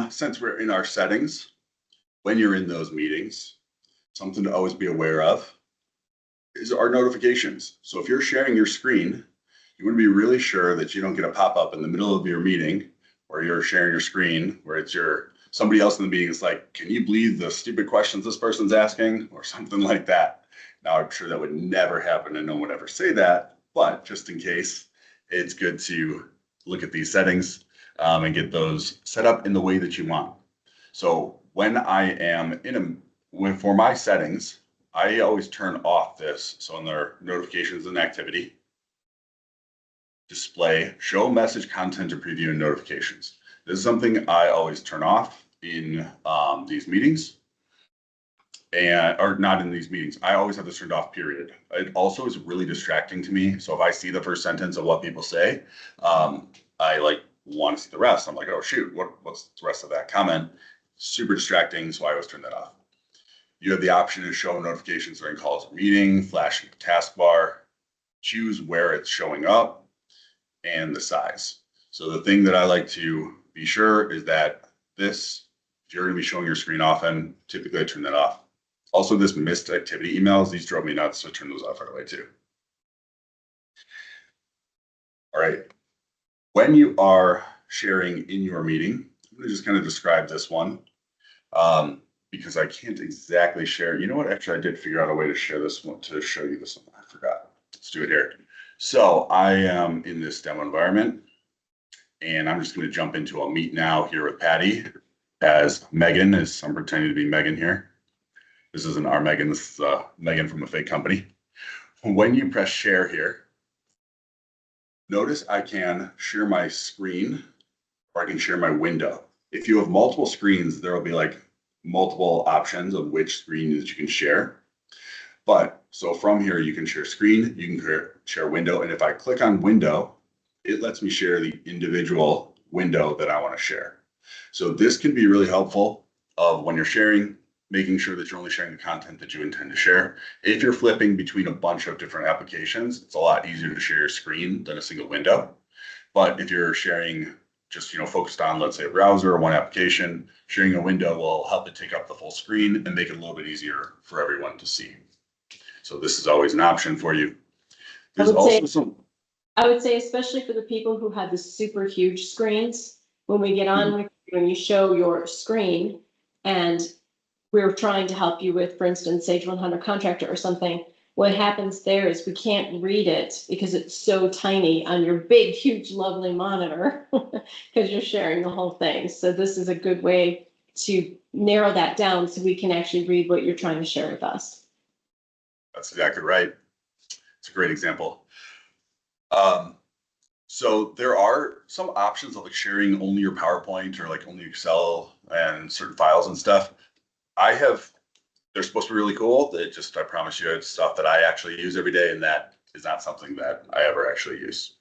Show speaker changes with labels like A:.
A: Since we're in our settings, when you're in those meetings, something to always be aware of is our notifications. So if you're sharing your screen, you want to be really sure that you don't get a pop-up in the middle of your meeting where you're sharing your screen, where it's somebody else in the meeting is like, can you believe the stupid questions this person's asking, or something like that. Now, I'm sure that would never happen and no one would ever say that, but just in case, it's good to look at these settings and get those set up in the way that you want. So when I am for my settings, I always turn off this. So in their notifications and activity, display, show message content or preview and notifications. This is something I always turn off in these meetings, or not in these meetings. I always have this turned off, period. It also is really distracting to me. So if I see the first sentence of what people say, I like want to see the rest. I'm like, oh shoot, what's the rest of that comment? Super distracting, so I always turn that off. You have the option to show notifications during calls or meeting, flashing the taskbar, choose where it's showing up, and the size. So the thing that I like to be sure is that if you're going to be showing your screen often, typically I turn that off. Also, this missed activity emails, these drove me nuts, so I turn those off right away too. All right. When you are sharing in your meeting, I'm going to just kind of describe this one. Because I can't exactly share. You know what? Actually, I did figure out a way to share this one, to show you this one. I forgot. Let's do it here. So I am in this demo environment, and I'm just going to jump into a meet now here with Patty as Megan. I'm pretending to be Megan here. This isn't our Megan. This is Megan from a fake company. When you press share here, notice I can share my screen or I can share my window. If you have multiple screens, there will be like multiple options of which screen that you can share. But so from here, you can share screen, you can share window. And if I click on window, it lets me share the individual window that I want to share. So this can be really helpful of when you're sharing, making sure that you're only sharing the content that you intend to share. If you're flipping between a bunch of different applications, it's a lot easier to share your screen than a single window. But if you're sharing just focused on, let's say, a browser or one application, sharing a window will help it take up the full screen and make it a little bit easier for everyone to see. So this is always an option for you. There's also
B: I would say, especially for the people who have the super huge screens, when we get on with you and you show your screen and we're trying to help you with, for instance, Sage 100 Contractor or something, what happens there is we can't read it because it's so tiny on your big, huge, lovely monitor because you're sharing the whole thing. So this is a good way to narrow that down so we can actually read what you're trying to share with us.
A: That's exactly right. It's a great example. So there are some options of like sharing only your PowerPoint or like only Excel and certain files and stuff. They're supposed to be really cool. I promise you, it's stuff that I actually use every day, and that is not something that I ever actually use.